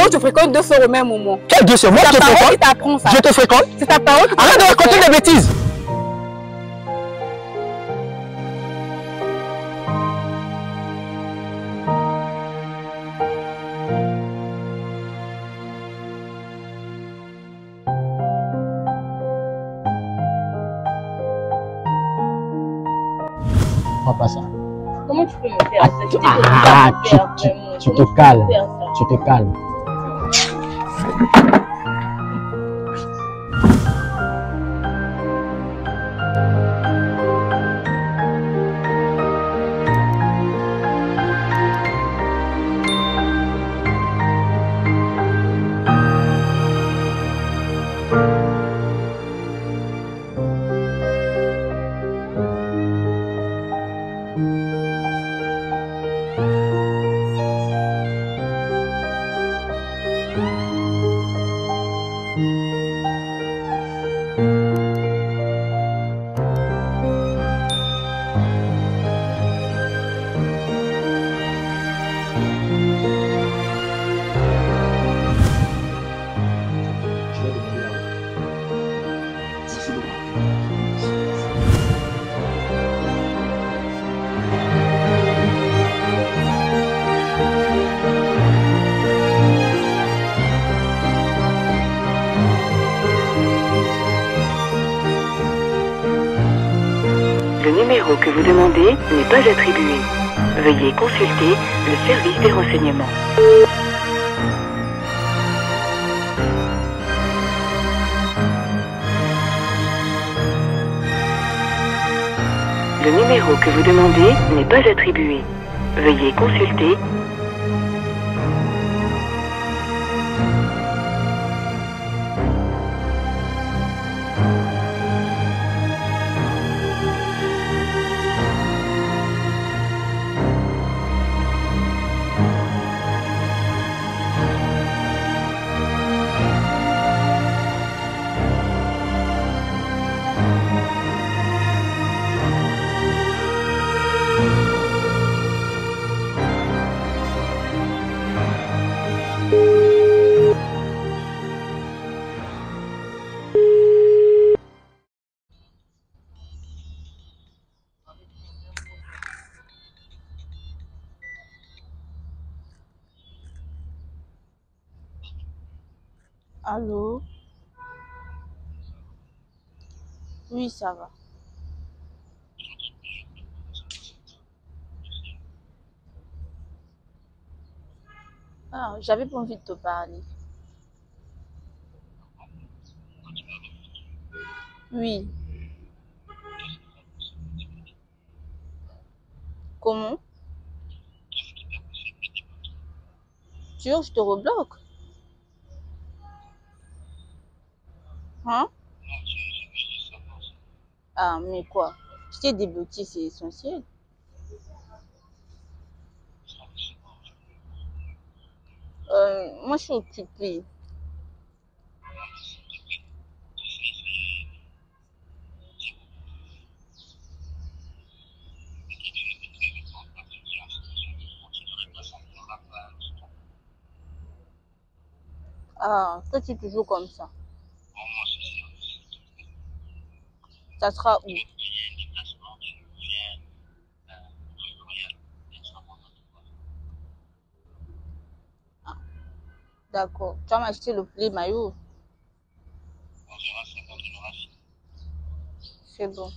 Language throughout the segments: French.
où tu fréquentes deux sœurs au même moment. Quelle deux sœurs? Moi je te fréquente. Je te fréquente. C'est ta parole. Arrête de raconter des bêtises. Pas ça. Comment tu peux me faire ça? Tu te calmes. Tu te calmes. Le numéro que vous demandez n'est pas attribué. Veuillez consulter le service des renseignements. Le numéro que vous demandez n'est pas attribué. Veuillez consulter. Allô? Oui, ça va. Ah, j'avais pas envie de te parler. Oui. Comment? Tu veux que je te rebloque? Hein? Ah, mais quoi? Je t'ai débloqué, c'est essentiel. Moi, je suis occupée. Ah, toi, tu es toujours comme ça. Ça sera où? D'accord. Tu vas m'acheter le poulet maillot? C'est bon.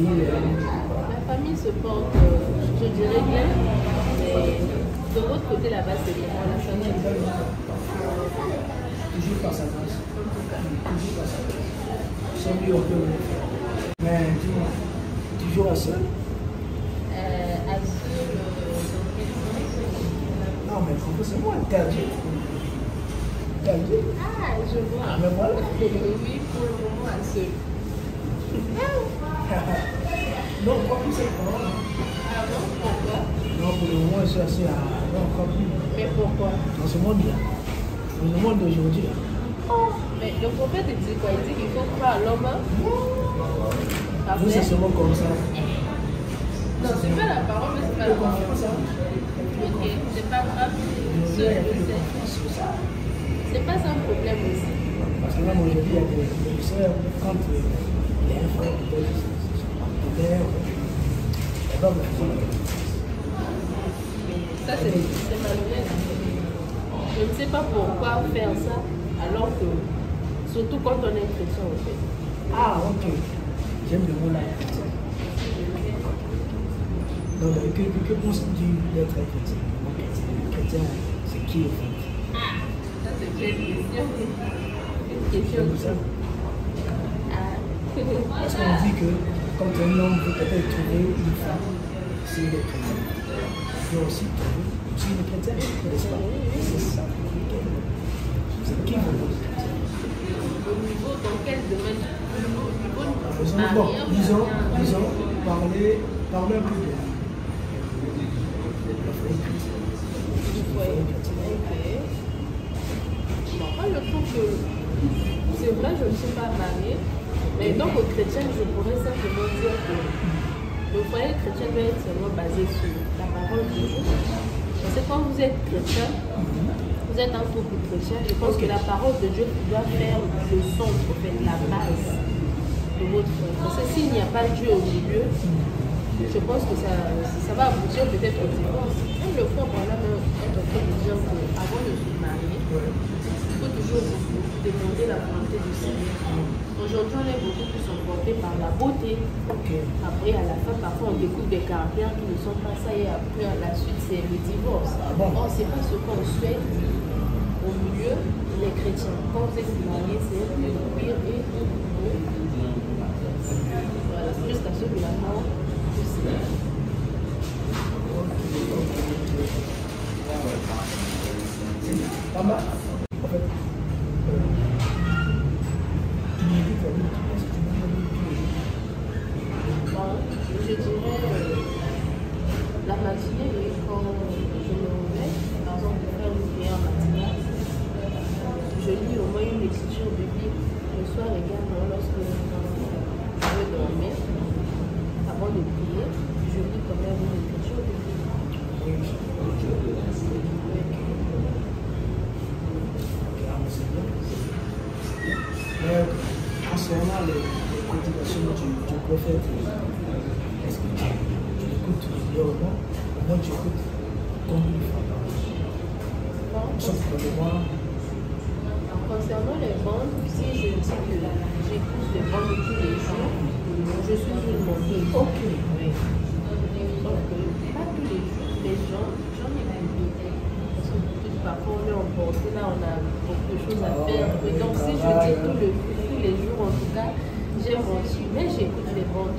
famille La famille se porte, je dirais bien, mais de votre côté là-bas, c'est comment la famille? toujours par sa grâce. Toujours par sa grâce. Sans lui, on peut. Mais dis-moi, toujours à seul. Non, mais c'est moi interdit. Interdit. Ah, je vois. Ah, mais voilà. Oui, pour le moment, à seul. Non, pas plus c'est pas. Ah bon, pourquoi? Non, pour le moment, je suis assis à. Non, pas plus. Mais pourquoi? Dans ce monde-là. Dans le monde d'aujourd'hui. Mais le prophète dit quoi? Il dit qu'il faut croire à l'homme. Nous, c'est seulement comme ça. Non, c'est pas la parole, mais c'est pas la parole. Ok, c'est pas grave. C'est pas un problème aussi. Parce que même aujourd'hui, il y a des soeurs, quand il y a un frère qui doit son père, elle va me dire. Ça, c'est malhonnête. Je ne sais pas pourquoi faire ça, alors que, surtout quand on est chrétien, en fait. Ah, ok. J'aime le mot là, chrétien. Donc, que penses-tu d'être chrétien? Chrétien, c'est qui en fait? Ça, c'est une question. Une question de ça. Parce qu'on dit que quand un homme veut peut-être trouver une femme, c'est une chrétienne. Il peut aussi trouver une chrétienne, n'est-ce pas? C'est ça. C'est qui vous voulez? Au niveau, dans quel domaine? Bon, disons, parler un peu de Moi, je trouve que c'est vrai, je ne suis pas mariée, mais donc aux chrétiens, je pourrais simplement dire que le foyer chrétien doit être seulement basé sur la parole de Dieu. Parce que quand vous êtes chrétien, vous êtes un couple chrétien, je pense que la parole de Dieu doit faire le centre, en fait, la base de votre foi. Parce que s'il n'y a pas Dieu au milieu, je pense que ça va aboutir peut-être au divorce. Même le frère voilà, est en train de dire qu'avant de se marier, il faut toujours demander la volonté du Seigneur. Aujourd'hui, on est beaucoup plus emporté par la beauté. Après, à la fin, parfois, on découvre des caractères qui ne sont pas ça et après, à la suite, c'est le divorce. Or, c'est pas ce qu'on souhaite au milieu les chrétiens. Quand vous êtes mariés, c'est le pire et voilà, jusqu'à ce que la mort aussi. Pas mal. En fait, je dirais la matinée, oui, quand je me réveille, par exemple, pour faire une prière matinale, je lis au moins une écriture biblique. Le soir également, lorsque je veux dormir, avant de prier, je lis quand même une écriture biblique. Concernant les prédications du prophète, est-ce que tu écoutes régulièrement? Au moins tu écoutes combien de fois par jour? Sauf pour le mois. Concernant les bandes, si je dis que j'écoute les bandes tous les jours, je suis une montée. Ok. Oui. Sauf que pas tous les jours, les gens, j'en ai beaucoup. Parce que parfois on est emporté, là on a beaucoup de choses à faire. Et donc si je dis tous les jours, en tout cas, j'aime aussi, mais j'écoute les bandes.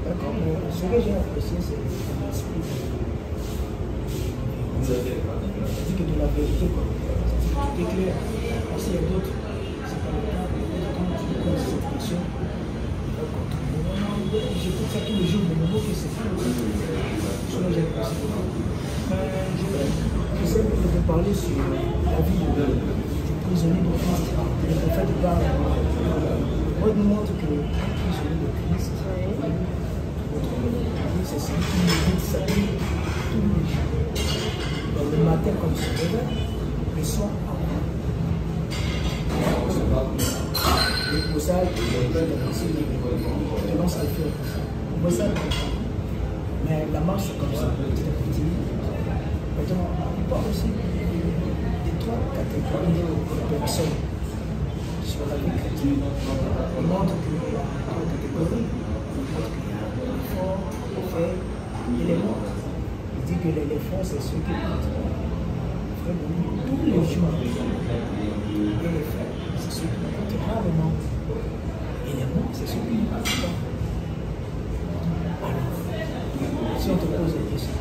D'accord, mais ce que j'ai apprécié, c'est l'esprit. C'est que de la vérité, quoi. C'est clair. Parce qu'il y a d'autres, c'est pas le cas. Quand tu poses cette question, j'écoute ça tous les jours, mais le mot que c'est pas cela j'ai apprécié. J'essaie de parler sur la vie du prisonnier de Christ. Le prophète parle. Moi, il nous montre que le prisonnier de Christ, c'est celui qui médite sa vie tous les jours. Le matin, quand il se réveille, le soir, le poussage, le lance à faire. Moi, ça, mais la marche, c'est comme ça, petit à petit. Maintenant, on parle aussi des trois catégories de personnes. Je sur la vie chrétienne, il montre qu'il y a trois catégories. Il montre qu'il y a les forts, les faibles et les morts. Il dit que les forts, c'est ceux qui montent. Tous les jours, et les faibles, c'est ceux qui montent rarement. Et les morts, c'est ceux qui ne montent pas. Alors, si on te pose la question,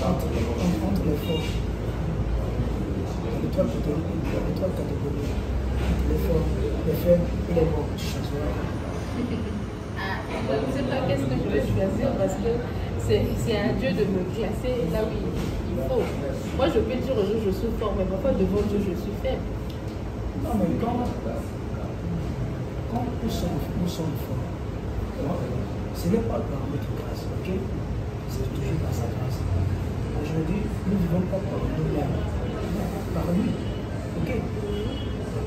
entre les forts, les trois catégories, les forts, les faibles et les morts, tu choisiras. Je ne sais pas qu'est-ce que je vais choisir parce que c'est à Dieu de me classer là où il faut. Moi, je peux dire aux gens je suis fort, mais parfois devant Dieu, je suis faible. Non, mais quand nous sommes forts, ce n'est pas par notre grâce, ok? C'est toujours par sa grâce. Aujourd'hui, nous ne vivons pas par nous-mêmes, par lui, ok?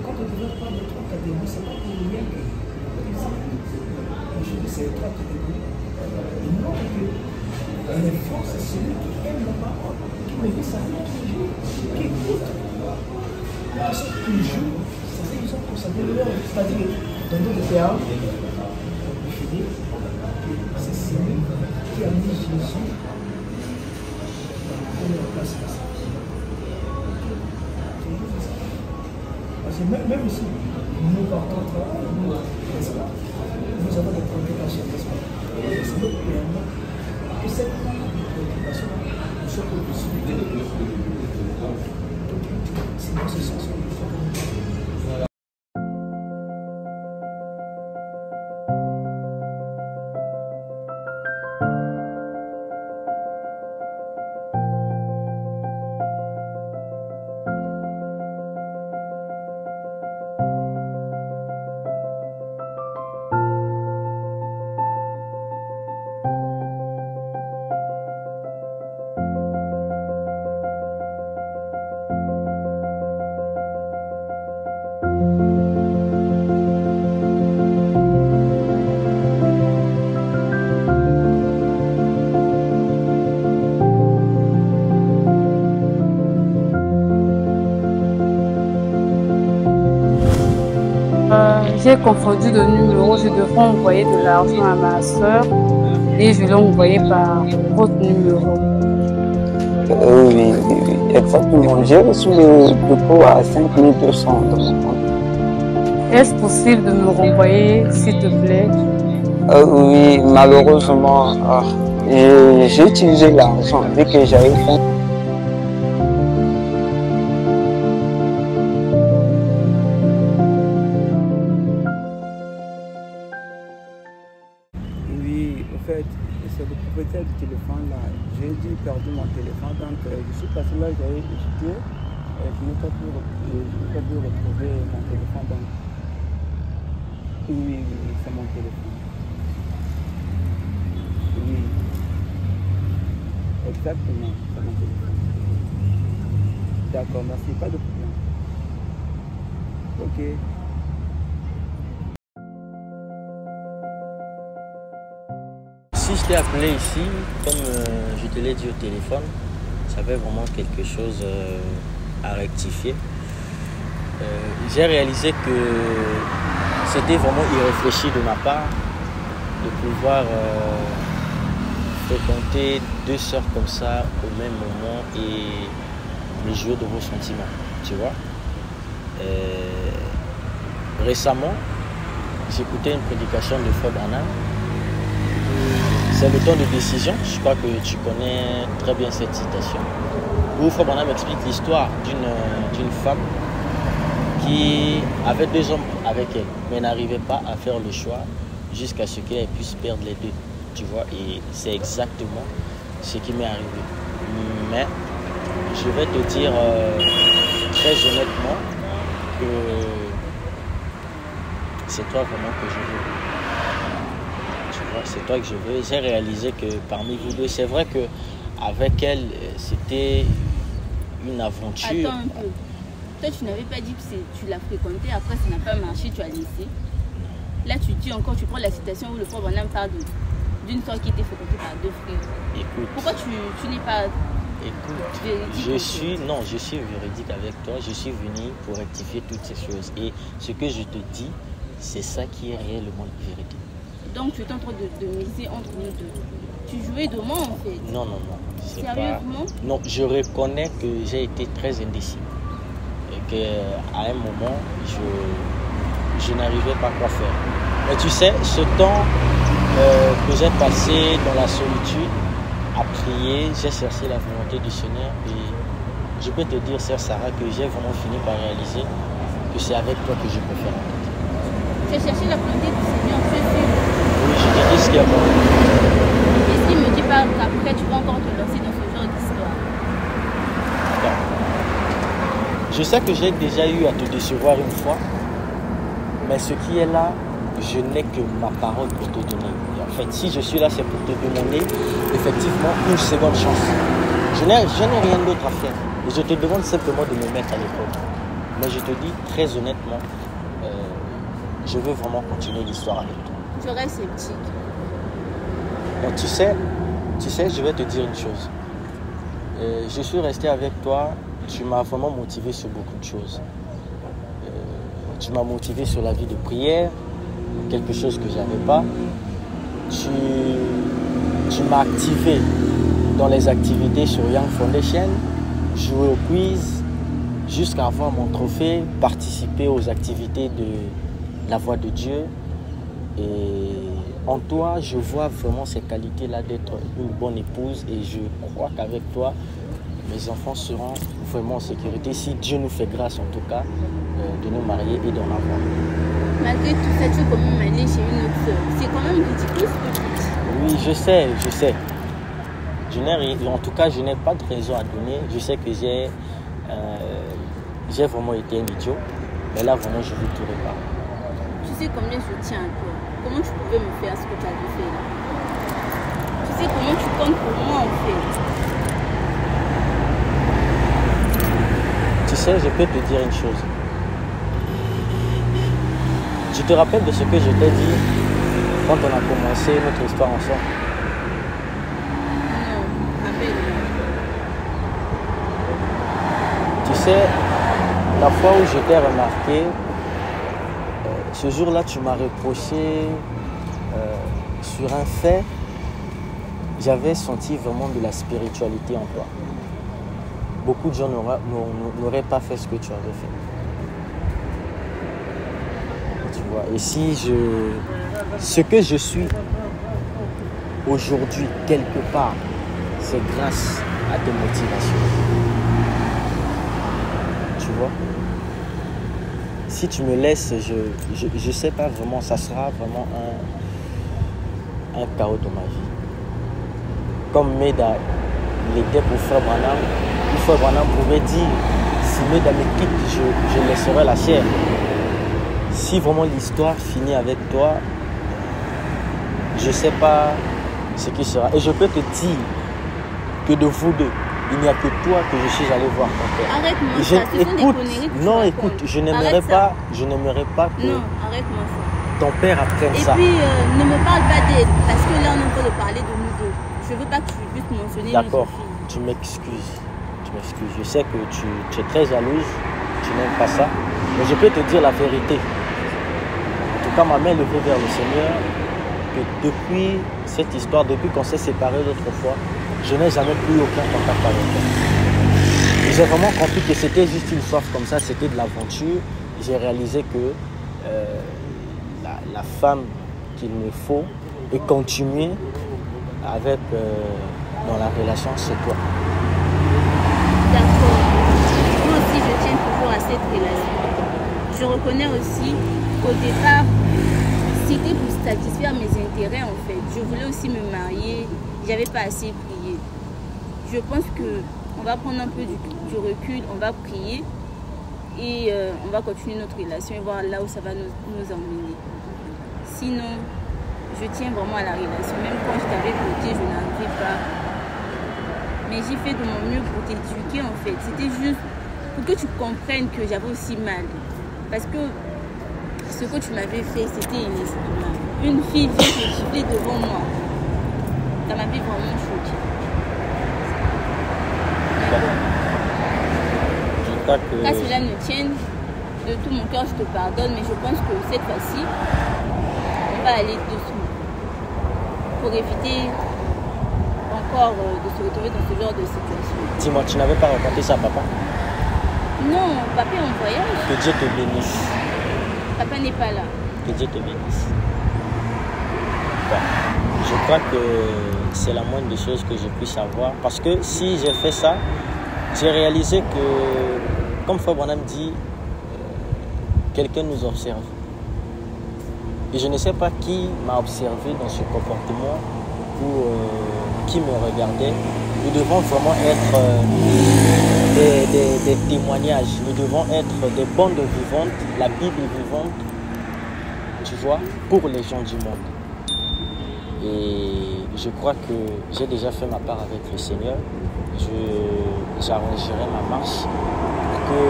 Quand on ne pas de trois catégories, ce n'est pas pour rien que aujourd'hui, c'est les trois catégories. Il montre que les forts, c'est celui qui aime la parole, qui me dit sa vie toujours, qui écoute. Parce que toujours, c'est-à-dire qu'ils ont consacré leur vie, c'est-à-dire dans d'autres termes, c'est celui qui a mis Jésus dans la première place de sa vie. Parce que même si nous partons travailler, nous avons des préoccupations, n'est-ce pas? C'est notre permet que cette préoccupation soit au-dessus de nous. C'est dans ce sens que nous faisons. J'ai confondu de numéro, je devrais envoyer de l'argent à ma soeur et je l'ai envoyé par votre numéro. Oui, exactement. J'ai reçu le dépôt à 5200 dans mon compte. Est-ce possible de me renvoyer, s'il te plaît? Oui, malheureusement, j'ai utilisé l'argent dès que j'avais fait. C'est le propriétaire du téléphone là. J'ai dû perdre mon téléphone, donc je suis passé là, j'avais étudié, je n'ai pas pu retrouver mon téléphone. Donc, oui, c'est mon téléphone. Oui, exactement, c'est mon téléphone. D'accord, merci, pas de problème. Ok. Si je t'ai appelé ici, comme je te l'ai dit au téléphone, ça avait vraiment quelque chose à rectifier. J'ai réalisé que c'était vraiment irréfléchi de ma part de pouvoir fréquenter deux sœurs comme ça au même moment et me jouer de vos sentiments, tu vois. Récemment, j'écoutais une prédication de Frère Branham. C'est le temps de décision, je crois que tu connais très bien cette citation, où Frère Branham explique l'histoire d'une femme qui avait deux hommes avec elle, mais n'arrivait pas à faire le choix jusqu'à ce qu'elle puisse perdre les deux, tu vois, et c'est exactement ce qui m'est arrivé. Mais je vais te dire très honnêtement que c'est toi vraiment que je veux. C'est toi que je veux. J'ai réalisé que parmi vous deux, c'est vrai qu'avec elle, c'était une aventure. Attends un peu. Toi, tu n'avais pas dit que tu l'as fréquenté, après ça n'a pas marché, tu as laissé. Là, tu dis encore, tu prends la citation où le Frère Branham parle d'une soeur qui était fréquentée par deux frères. Écoute. Pourquoi tu n'es pas Écoute, je suis véridique avec toi. Je suis venu pour rectifier toutes ces choses. Et ce que je te dis, c'est ça qui est réellement la vérité. Donc tu es en train de miser entre nous deux. Tu jouais de moi en fait. Non. Sérieusement? Non, je reconnais que j'ai été très indécis. Et qu'à un moment, je n'arrivais pas à quoi faire. Mais tu sais, ce temps que j'ai passé dans la solitude, à prier, j'ai cherché la volonté du Seigneur. Et je peux te dire, sœur Sarah, que j'ai vraiment fini par réaliser que c'est avec toi que je peux faire. Tu as cherché la volonté du Seigneur, tu es sûr? Oui, je te dis ce qu'il y a pour moi. Est-ce qu'il ne me dit pas qu'après tu vas encore te lancer dans ce genre d'histoire? Je sais que j'ai déjà eu à te décevoir une fois, mais ce qui est là, je n'ai que ma parole pour te donner. Et en fait, si je suis là, c'est pour te demander effectivement une seconde chance. Je n'ai rien d'autre à faire. Et je te demande simplement de me mettre à l'épreuve. Mais je te dis très honnêtement, je veux vraiment continuer l'histoire avec toi. Tu restes sceptique. Donc, tu sais, je vais te dire une chose. Je suis resté avec toi, tu m'as vraiment motivé sur beaucoup de choses. Tu m'as motivé sur la vie de prière, quelque chose que je n'avais pas. Tu m'as activé dans les activités sur Young Foundation, jouer au quiz, jusqu'à avoir mon trophée, participer aux activités de la Voix de Dieu. Et en toi, je vois vraiment ces qualités-là d'être une bonne épouse et je crois qu'avec toi, mes enfants seront vraiment en sécurité si Dieu nous fait grâce en tout cas de nous marier et d'en avoir. Malgré tout ça, tu es quand même allé chez une autre soeur. C'est quand même ridicule ce que tu dis. Oui, je sais. En tout cas, je n'ai pas de raison à donner. Je sais que j'ai vraiment été un idiot. Mais là, vraiment, je ne vous tournerai pas. Tu sais combien je tiens à toi. Comment tu pouvais me faire ce que tu avais fait là? Tu sais comment tu comptes pour moi en fait. Tu sais, je peux te dire une chose. Tu te rappelles de ce que je t'ai dit quand on a commencé notre histoire ensemble? Non, rappelle-moi. Tu sais, la fois où je t'ai remarqué, ce jour-là, tu m'as reproché sur un fait. J'avais senti vraiment de la spiritualité en toi. Beaucoup de gens n'auraient pas fait ce que tu avais fait. Tu vois, et si ce que je suis aujourd'hui, quelque part, c'est grâce à tes motivations. Tu vois? Si tu me laisses, je sais pas vraiment, ça sera vraiment un chaos de ma vie. Comme Meda l'était pour Frère Branham, Frère Branham pouvait dire, si Meda me quitte, je laisserai la chair. Si vraiment l'histoire finit avec toi, je sais pas ce qui sera. Et je peux te dire que de vous deux, il n'y a que toi que je suis allé voir ton père. Arrête-moi ça, ce sont des conneries que tu non, racontes. écoute, je n'aimerais pas que non, arrête-moi ça. ton père apprenne ça. Et puis, ne me parle pas d'elle, parce que là, on est en train de parler de nous deux. Je veux pas que tu puisses mentionner une D'accord, autre fille. tu m'excuses. Je sais que tu es très jalouse, tu n'aimes pas ça. Mais je peux te dire la vérité. En tout cas, ma main levée vers le Seigneur, que depuis cette histoire, depuis qu'on s'est séparés l'autre fois, je n'ai jamais plus aucun contact avec toi. J'ai vraiment compris que c'était juste une soif comme ça, c'était de l'aventure. J'ai réalisé que la femme qu'il me faut et continuer avec dans la relation, c'est toi. D'accord. Moi aussi, je tiens toujours à cette relation. Je reconnais aussi qu'au départ, c'était pour satisfaire mes intérêts en fait. Je voulais aussi me marier, j'avais pas assez prié. Je pense qu'on va prendre un peu du recul, on va prier et on va continuer notre relation et voir là où ça va nous emmener. Sinon, je tiens vraiment à la relation. Même quand je t'avais bloqué, je n'arrivais pas. Mais j'ai fait de mon mieux pour t'éduquer en fait. C'était juste pour que tu comprennes que j'avais aussi mal. Parce que ce que tu m'avais fait, c'était inestimable. Une fille vient te gifler devant moi. Ça m'avait vraiment choquée. cas que... Qu'à cela ne tienne, de tout mon cœur, je te pardonne, mais je pense que cette fois-ci, on va aller doucement pour éviter encore de se retrouver dans ce genre de situation. Dis-moi, tu n'avais pas raconté ça à papa? Non, papa est en voyage. Que Dieu te bénisse. Papa n'est pas là. Que Dieu te bénisse. Bon, je crois que c'est la moindre des choses que je puisse avoir. Parce que si j'ai fait ça, j'ai réalisé que, comme Frère Branham dit, quelqu'un nous observe. Et je ne sais pas qui m'a observé dans ce comportement ou qui me regardait. Nous devons vraiment être des témoignages. Nous devons être des bandes vivantes, la Bible vivante, tu vois, pour les gens du monde. Et je crois que j'ai déjà fait ma part avec le Seigneur. J'arrangerai ma marche pour que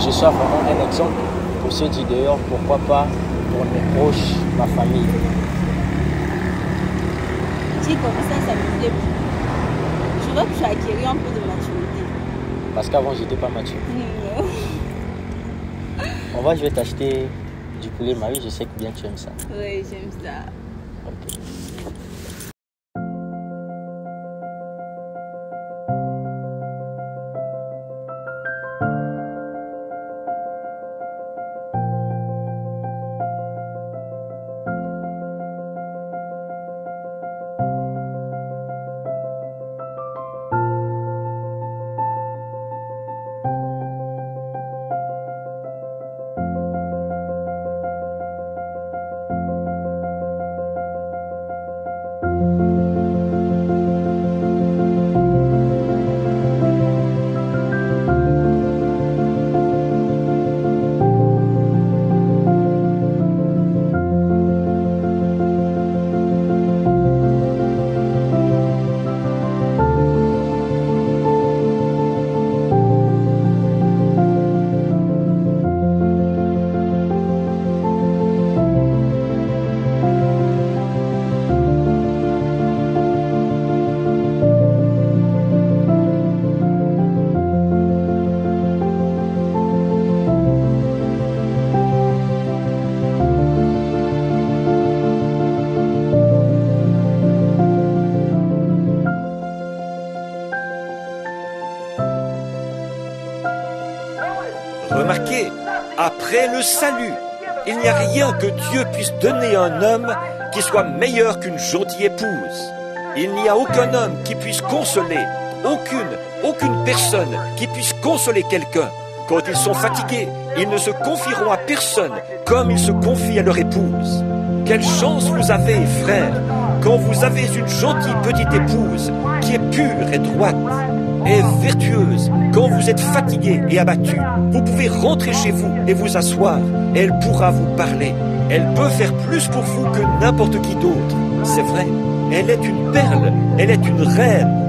je sois vraiment un exemple pour ceux du dehors, pourquoi pas pour mes proches, ma famille. Tu comme ça me plaît beaucoup. Je vois que tu as acquis un peu de maturité. Parce qu'avant, je n'étais pas mature. Non. Je vais t'acheter du poulet Marie, je sais que bien tu aimes ça. Oui, j'aime ça. Ok. Remarquez, après le salut, il n'y a rien que Dieu puisse donner à un homme qui soit meilleur qu'une gentille épouse. Il n'y a aucun homme qui puisse consoler, aucune personne qui puisse consoler quelqu'un. Quand ils sont fatigués, ils ne se confieront à personne comme ils se confient à leur épouse. Quelle chance vous avez, frères, quand vous avez une gentille petite épouse qui est pure et droite et vertueuse. Quand vous êtes fatigué et abattu, vous pouvez rentrer chez vous et vous asseoir. Elle pourra vous parler. Elle peut faire plus pour vous que n'importe qui d'autre. C'est vrai, elle est une perle, elle est une reine.